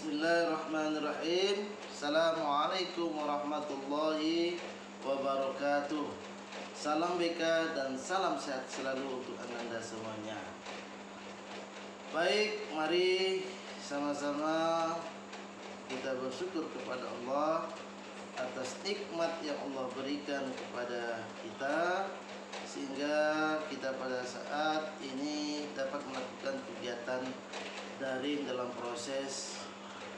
Bismillahirrahmanirrahim. Assalamualaikum warahmatullahi wabarakatuh. Salam beka dan salam sehat selalu untuk Anda semuanya. Baik, mari sama-sama kita bersyukur kepada Allah atas nikmat yang Allah berikan kepada kita, sehingga kita pada saat ini dapat melakukan kegiatan daring dalam proses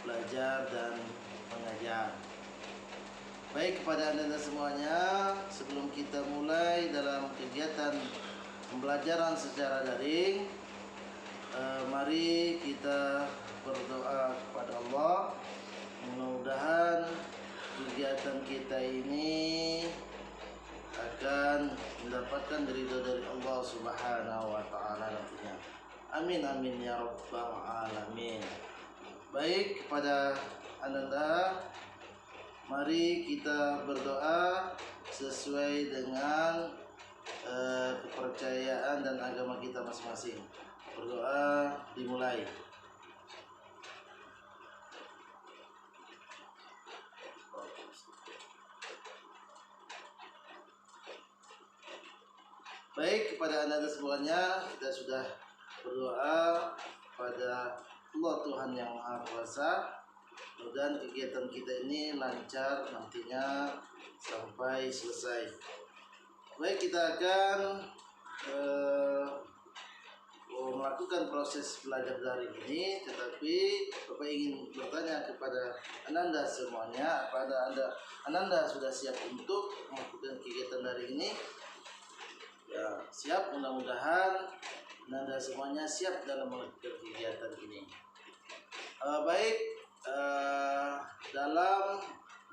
belajar dan mengajar. Baik, kepada Anda semuanya, sebelum kita mulai dalam kegiatan pembelajaran secara daring, mari kita berdoa kepada Allah. Mudah-mudahan kegiatan kita ini akan mendapatkan ridho dari Allah Subhanahu wa taala nantinya. Amin amin ya rabbal alamin. Baik, kepada Anda, mari kita berdoa sesuai dengan kepercayaan dan agama kita masing-masing. Berdoa dimulai. Baik, kepada Anda semuanya, kita sudah berdoa pada Allah Tuhan yang Maha Kuasa. Mudah-mudahan kegiatan kita ini lancar nantinya sampai selesai. Baik, kita akan melakukan proses belajar daring ini, tetapi Bapak ingin bertanya kepada Anda semuanya, apakah Anda sudah siap untuk melakukan kegiatan daring ini? Ya, siap. Mudah-mudahan Anda semuanya siap dalam melakukan kegiatan ini. Baik, dalam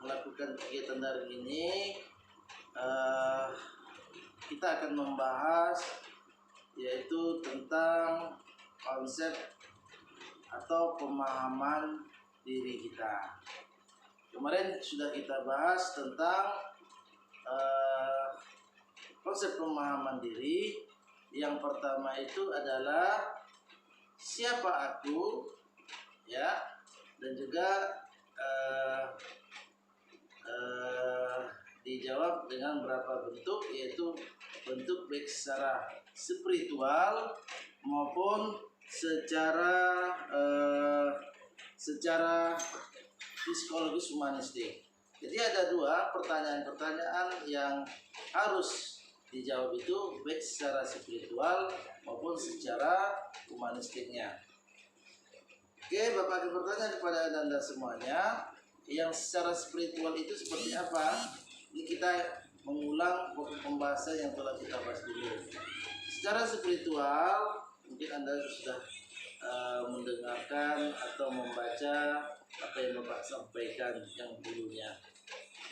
melakukan kegiatan daring ini kita akan membahas yaitu tentang konsep atau pemahaman diri kita. Kemarin sudah kita bahas tentang konsep pemahaman diri. Yang pertama itu adalah siapa aku, ya, dan juga dijawab dengan berapa bentuk, yaitu bentuk baik secara spiritual maupun secara psikologis humanistik. Jadi ada dua pertanyaan-pertanyaan yang harus dijawab itu baik secara spiritual maupun secara humanistiknya. Oke, Bapak akan bertanya kepada Anda semuanya, yang secara spiritual itu seperti apa? Ini kita mengulang pembahasan yang telah kita bahas dulu. Secara spiritual, mungkin Anda sudah mendengarkan atau membaca apa yang Bapak sampaikan yang dulunya.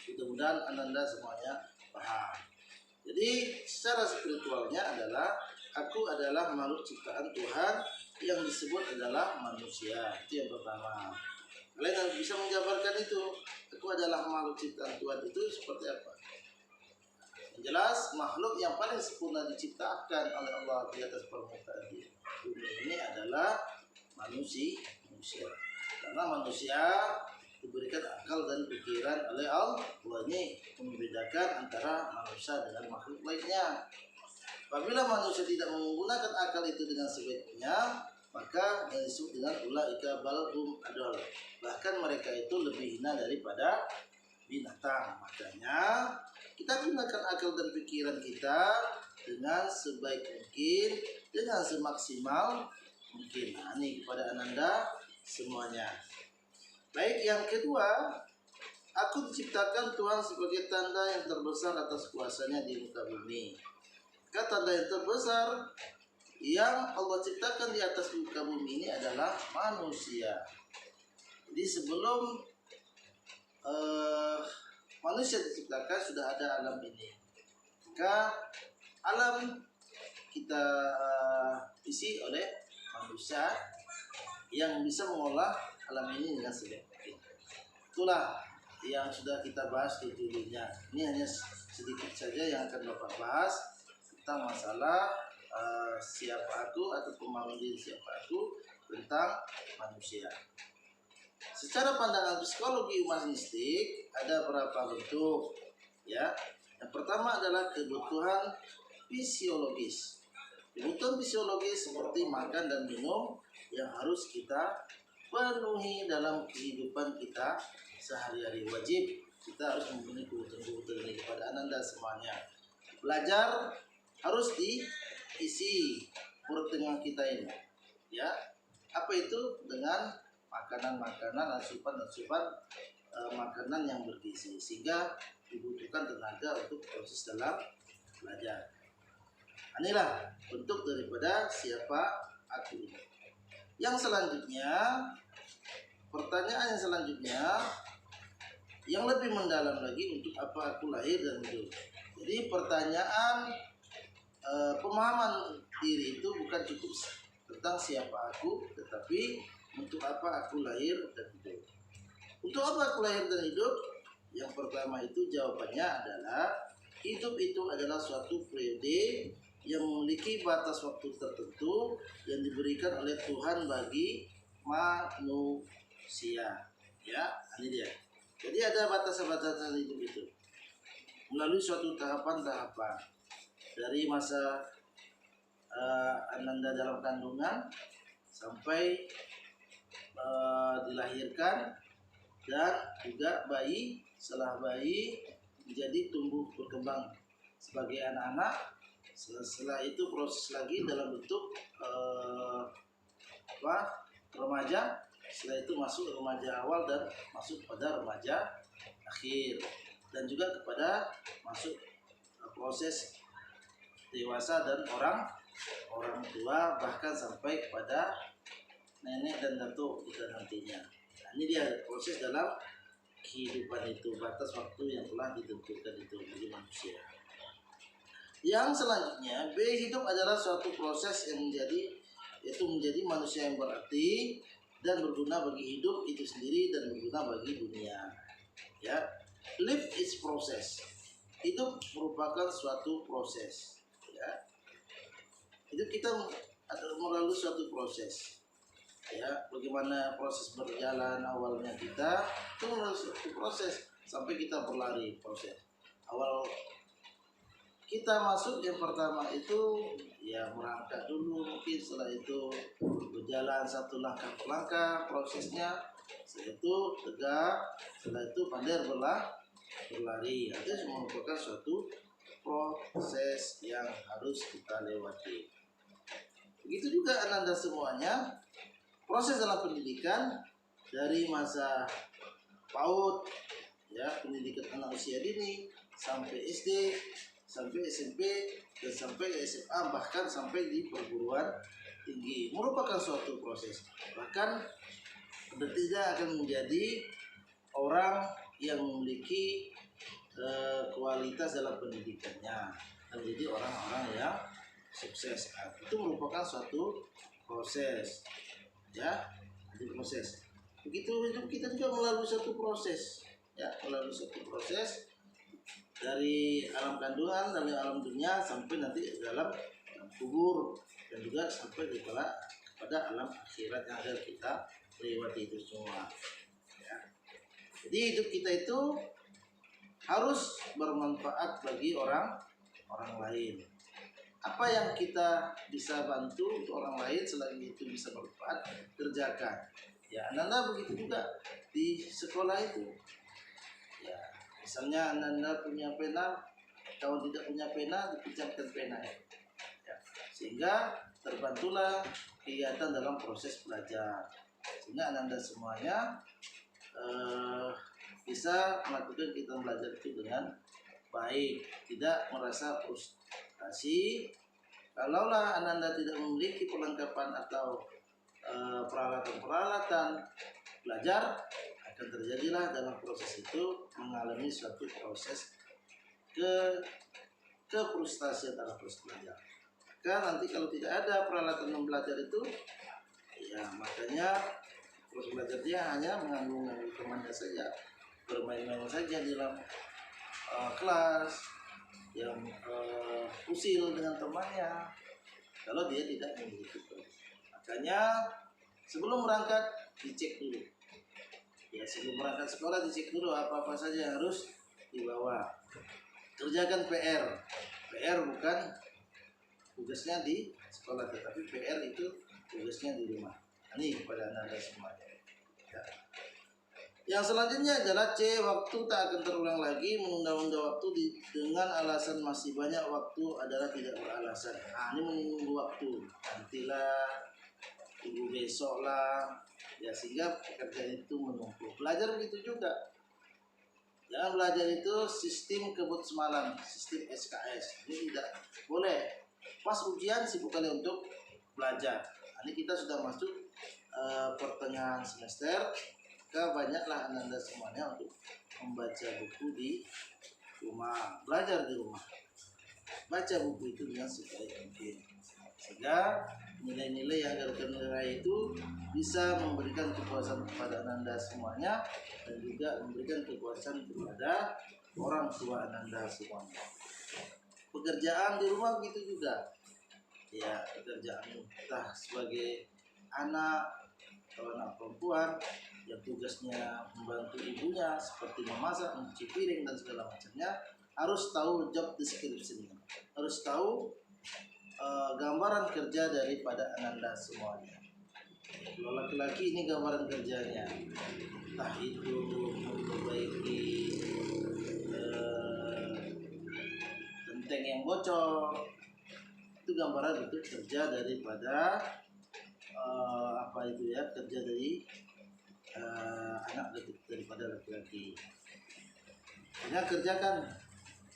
Mudah-mudahan Anda semuanya paham. Jadi secara spiritualnya adalah aku adalah makhluk ciptaan Tuhan yang disebut adalah manusia. Itu yang pertama. Kalian bisa menjabarkan itu. Aku adalah makhluk ciptaan Tuhan itu seperti apa? Yang jelas, makhluk yang paling sempurna diciptakan oleh Allah di atas permukaan dunia ini adalah manusia. Karena manusia diberikan akal dan pikiran oleh Allah. Ini membedakan antara manusia dengan makhluk lainnya. Apabila manusia tidak menggunakan akal itu dengan sebaiknya, maka yang disebut dengan ulaika balhum adol. Bahkan mereka itu lebih hina daripada binatang. Makanya kita gunakan akal dan pikiran kita dengan sebaik mungkin, dengan semaksimal mungkin. Nah, ini kepada Anda semuanya. Baik, yang kedua, aku diciptakan Tuhan sebagai tanda yang terbesar atas kuasanya di muka bumi. Maka tanda yang terbesar yang Allah ciptakan di atas muka bumi ini adalah manusia. Jadi sebelum manusia diciptakan sudah ada alam ini. Maka alam kita isi oleh manusia yang bisa mengolah alam ini dengan sebaik mungkin. Itulah yang sudah kita bahas di dulunya. Ini hanya sedikit saja yang akan Bapak bahas tentang masalah siapa aku atau pemahaman diri siapa aku tentang manusia. secara pandangan psikologi humanistik ada berapa bentuk ya. Yang pertama adalah kebutuhan fisiologis. Kebutuhan fisiologis seperti makan dan minum yang harus kita penuhi dalam kehidupan kita sehari-hari. Wajib kita harus memenuhi kebutuhan ini kepada Ananda semuanya. Belajar harus diisi perut dengan kita ini ya. Apa itu? Dengan makanan-makanan, asupan-asupan makanan yang bergizi, sehingga dibutuhkan tenaga untuk proses dalam belajar. Inilah bentuk daripada siapa aku ini. Yang selanjutnya, pertanyaan yang selanjutnya yang lebih mendalam lagi, untuk apa aku lahir dan hidup. Jadi pertanyaan pemahaman diri itu bukan cukup tentang siapa aku, tetapi untuk apa aku lahir dan hidup. Untuk apa aku lahir dan hidup? Yang pertama itu jawabannya adalah hidup itu adalah suatu periode yang memiliki batas waktu tertentu yang diberikan oleh Tuhan bagi manusia. Ya, ini dia. Jadi ada batasan-batasan hidup itu melalui suatu tahapan-tahapan dari masa Ananda dalam kandungan sampai dilahirkan, dan juga bayi, setelah bayi menjadi tumbuh berkembang sebagai anak-anak. Setelah itu proses lagi dalam bentuk remaja. Setelah itu masuk remaja awal dan masuk pada remaja akhir, dan juga kepada masuk proses dewasa dan orang tua, bahkan sampai kepada nenek dan datuk kita nantinya. Nah, ini dia proses dalam kehidupan itu, batas waktu yang telah ditentukan itu bagi manusia. Yang selanjutnya, B, hidup adalah suatu proses yang menjadi manusia yang berarti dan berguna bagi hidup itu sendiri dan berguna bagi dunia. Ya, live is proses. Hidup merupakan suatu proses. Ya, hidup kita melalui suatu proses. Ya, bagaimana proses berjalan awalnya kita itu melalui suatu proses sampai kita berlari proses. Awal kita masuk yang pertama itu ya merangkak dulu, mungkin setelah itu berjalan satu langkah per langkah prosesnya, setelah itu tegak, setelah itu pandai berlari. Itu merupakan suatu proses yang harus kita lewati. Begitu juga Ananda semuanya, proses dalam pendidikan dari masa PAUD ya, pendidikan anak usia dini, sampai SD, sampai SMP, dan sampai SMA, bahkan sampai di perguruan tinggi, merupakan suatu proses. Bahkan tidak akan menjadi orang yang memiliki kualitas dalam pendidikannya dan menjadi orang-orang yang sukses. Itu merupakan suatu proses ya, itu proses. Begitu hidup kita juga melalui suatu proses ya, melalui suatu proses dari alam kandungan, dari alam dunia sampai nanti dalam kubur, dan juga sampai pada alam akhirat yang akan kita lewati itu semua ya. Jadi hidup kita itu harus bermanfaat bagi orang lain. Apa yang kita bisa bantu untuk orang lain selagi itu bisa bermanfaat, kerjakan ya. Ananda begitu juga di sekolah itu ya. Misalnya Ananda punya pena, kawan tidak punya pena, dipinjamkan pena ya. Sehingga terbantulah kegiatan dalam proses belajar, sehingga Ananda semuanya bisa melakukan kita belajar itu dengan baik, tidak merasa frustasi. Kalaulah Ananda tidak memiliki perlengkapan atau peralatan-peralatan belajar, akan terjadilah dalam proses itu mengalami suatu proses frustasi dalam proses belajar. Karena nanti kalau tidak ada peralatan belajar itu, ya makanya proses belajar dia hanya mengandung temannya saja, bermain-main saja di dalam kelas, yang usil dengan temannya, kalau dia tidak memiliki itu. Makanya sebelum berangkat dicek dulu sebelum berangkat sekolah dicek dulu apa-apa saja yang harus dibawa. Kerjakan PR. PR bukan tugasnya di sekolah, tetapi PR itu tugasnya di rumah. Ini kepada anda semua. Ya. Yang selanjutnya adalah C. Waktu tak akan terulang lagi. Menunda-unda waktu dengan alasan masih banyak waktu adalah tidak beralasan. Nah, ini menunggu waktu. Nantilah, tunggu besok lah. Ya, sehingga pekerjaan itu menumpuk. Belajar begitu juga. Jangan belajar itu sistem kebut semalam, sistem SKS. Ini tidak boleh. Pas ujian sibuk kali untuk belajar. Nah, ini kita sudah masuk pertengahan semester. Banyaklah anda semuanya untuk membaca buku di rumah, belajar di rumah. Baca buku itu dengan sebaik mungkin, sehingga nilai-nilai yang akan diraih itu bisa memberikan kepuasan kepada anda semuanya dan juga memberikan kepuasan kepada orang tua anda semuanya. Pekerjaan di rumah begitu juga. Ya, pekerjaan entah sebagai anak atau anak perempuan yang tugasnya membantu ibunya seperti memasak, mencuci piring dan segala macamnya, harus tahu job description-nya, harus tahu gambaran kerja daripada anda semuanya. Kalau laki-laki ini gambaran kerjanya, entah itu memperbaiki genteng yang bocor, itu gambaran itu kerja daripada kerja dari anak daripada laki-laki. Hanya kerjakan,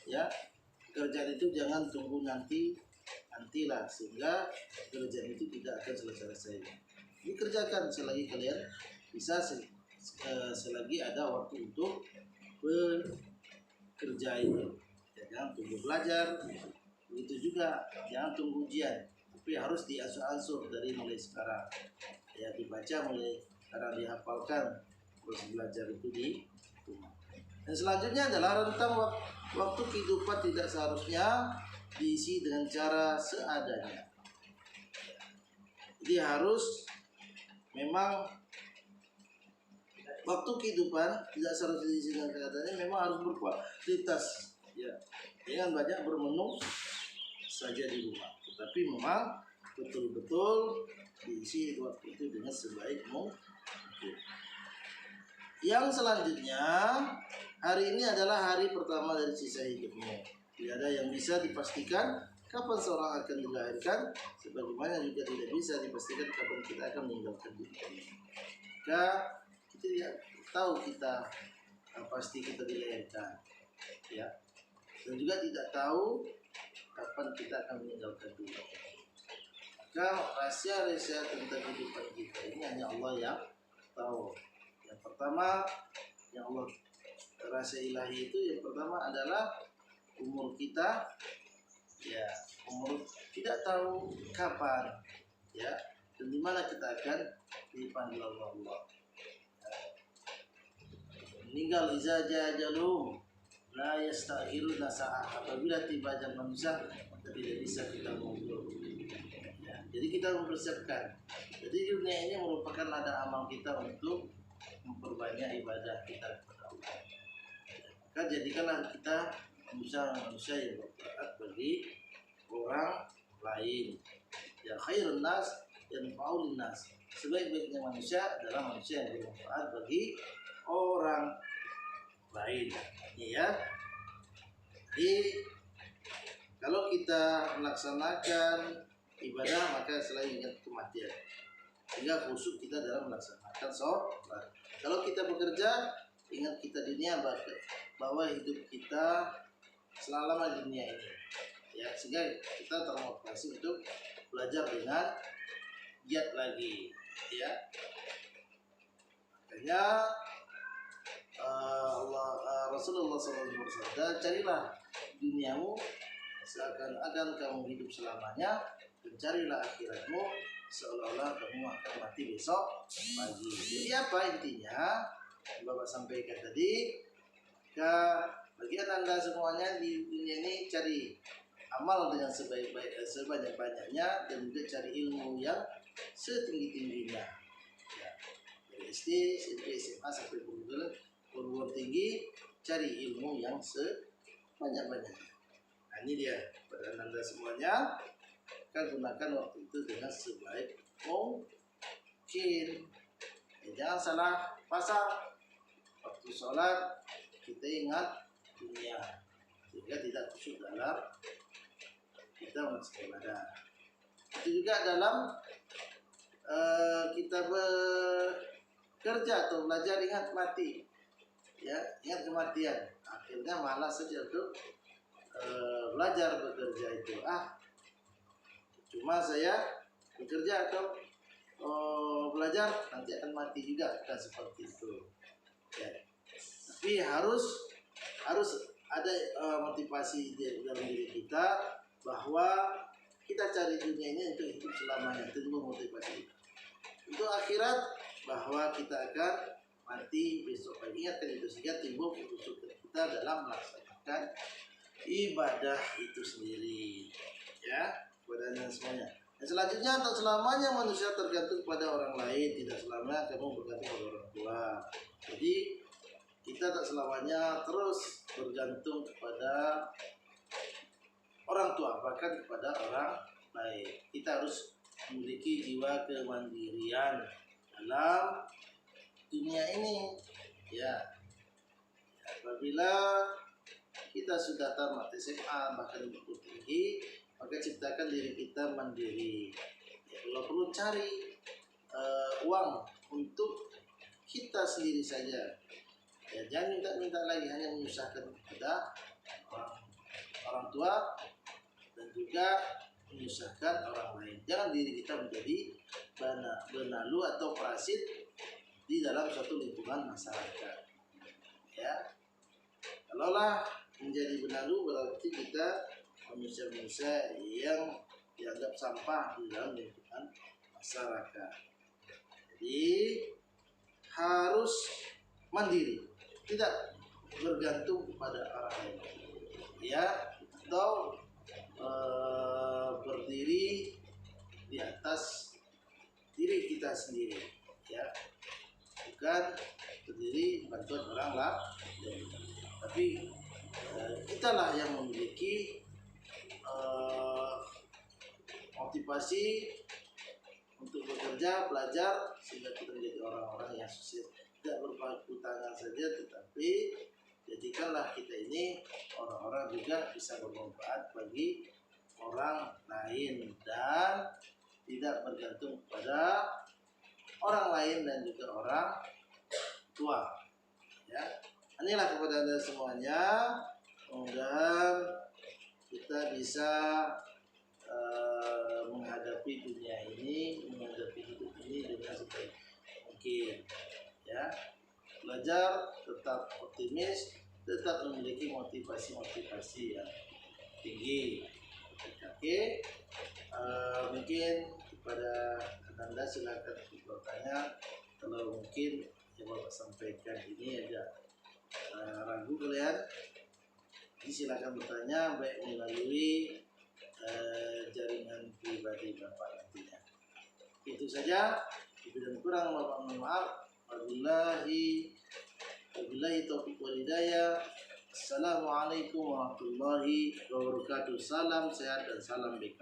ya, kerjaan itu jangan tunggu nantilah, sehingga kerjaan itu tidak akan selesai. Dikerjakan selagi kalian bisa, selagi ada waktu untuk bekerja itu. Ya, jangan tunggu belajar. Begitu juga jangan tunggu ujian, tapi harus diasuh-asuh dari mulai sekarang. Ya, dibaca mulai sekarang, dihafalkan, terus belajar itu di rumah. Dan selanjutnya adalah rentang waktu kehidupan tidak seharusnya diisi dengan cara seadanya. Jadi harus memang waktu kehidupan tidak seharusnya diisi dengan seadanya, memang harus berkualitas. Ya, jangan banyak bermenung saja di rumah, tetapi memang betul-betul diisi waktu itu dengan sebaik mungkin. Yang selanjutnya, hari ini adalah hari pertama dari sisa hidupmu. Tidak ada yang bisa dipastikan kapan seorang akan dilahirkan, sebagaimana juga tidak bisa dipastikan kapan kita akan meninggalkan dunia ini. Jika kita tidak tahu pasti kita dilahirkan, ya, dan juga tidak tahu kapan kita akan meninggalkan dunia ini. Maka rahasia-rahasia tentang kehidupan kita ini hanya Allah yang tahu. Yang pertama, yang Allah, rahasia ilahi itu yang pertama adalah umur kita. Ya, umur tidak tahu kapan, ya, dan di mana kita akan dipanggil Allah. Ya. Meninggal iza jajalum la yastakhiruna sa'ah. Apabila tiba ajal manusia, maka tidak bisa kita mundur. Ya, jadi kita mempersiapkan. Jadi dunia ini merupakan ladang amal kita untuk memperbanyak ibadah kita kepada Allah. Maka jadikanlah kita manusia yang bermanfaat bagi orang lain. Ya, khairun nas yanfa'un nas. Sebaik-baiknya manusia adalah manusia yang bermanfaat bagi orang lain. Ya. Jadi kalau kita melaksanakan ibadah, maka selalu ingat kematian, sehingga khusyuk kita dalam melaksanakan sholat. Kalau kita bekerja, ingat kita dunia, bahwa hidup kita selama di dunia ini, ya, sehingga kita termotivasi untuk belajar dengan giat lagi, ya. Makanya Rasulullah SAW bersabda, carilah duniamu seakan-akan kamu hidup selamanya, dan carilah akhiratmu seolah-olah kamu akan mati besok pagi. Jadi apa intinya Bapak sampaikan tadi? Bagian anda semuanya di dunia ini cari amal dengan sebanyak-banyaknya, dan juga cari ilmu yang setinggi-tingginya. Ya. Jadi SD, SMP, SMA sampai perguruan tinggi, cari ilmu yang sebanyak-banyaknya. Nah, ini dia pada Anda semuanya, kan gunakan waktu itu dengan sebaik mungkin. Jangan salah pasang. Waktu sholat kita ingat dunia, sehingga tidak khusyuk dalam kita mengerjakan ibadah. Itu juga dalam kita bekerja atau belajar, ingat mati, ya, ingat kematian. Akhirnya malas saja untuk belajar bekerja itu. Cuma saya bekerja atau belajar nanti akan mati juga, kan seperti itu. Ya. Tapi harus ada motivasi dalam diri kita bahwa kita cari dunia ini untuk hidup selamanya, itu memotivasi. Untuk akhirat bahwa kita akan mati besok pagi, ingatkan itu sehingga timbul khusyuk kita dalam melaksanakan ibadah itu sendiri, ya, kepada Anda semuanya. Dan selanjutnya, tak selamanya manusia tergantung pada orang lain, tidak selamanya kamu bergantung pada orang tua. Jadi kita tak selamanya terus bergantung kepada orang tua, bahkan kepada orang lain. Kita harus memiliki jiwa kemandirian dalam dunia ini, ya. Apabila kita sudah tamat SMA bahkan perguruan tinggi, maka ciptakan diri kita mandiri. Ya, kalau perlu cari uang untuk kita sendiri saja. Ya, jangan minta-minta lagi, hanya menyusahkan kepada orang tua dan juga menyusahkan orang lain. Jangan diri kita menjadi benalu atau parasit di dalam suatu lingkungan masyarakat. Ya, kalaulah menjadi benalu berarti kita manusia-manusia yang dianggap sampah di dalam lingkungan masyarakat. Jadi harus mandiri, tidak bergantung kepada orang lain, ya, atau berdiri di atas diri kita sendiri, ya, bukan berdiri bantuan orang lain, tapi kitalah yang memiliki motivasi untuk bekerja, belajar, sehingga kita menjadi orang-orang yang sukses. Tidak berpangku tangan saja, tetapi jadikanlah kita ini orang-orang juga bisa bermanfaat bagi orang lain dan tidak bergantung kepada orang lain dan juga orang tua. Ya, inilah kepada Anda semuanya. Mudah-mudahan kita bisa menghadapi dunia ini, menghadapi hidup ini dengan sebaik mungkin. Ya, belajar, tetap optimis, tetap memiliki motivasi yang tinggi. Oke, mungkin kepada Anda silakan bertanya. Kalau mungkin yang Bapak sampaikan ini agak ragu kalian, jadi silakan bertanya baik melalui jaringan pribadi Bapak nantinya. Itu saja. Lebih dan kurang Bapak mohon maaf. Wabillahi taufiq wal hidayah. Assalamualaikum warahmatullahi wabarakatuh. Salam sehat dan salam BK.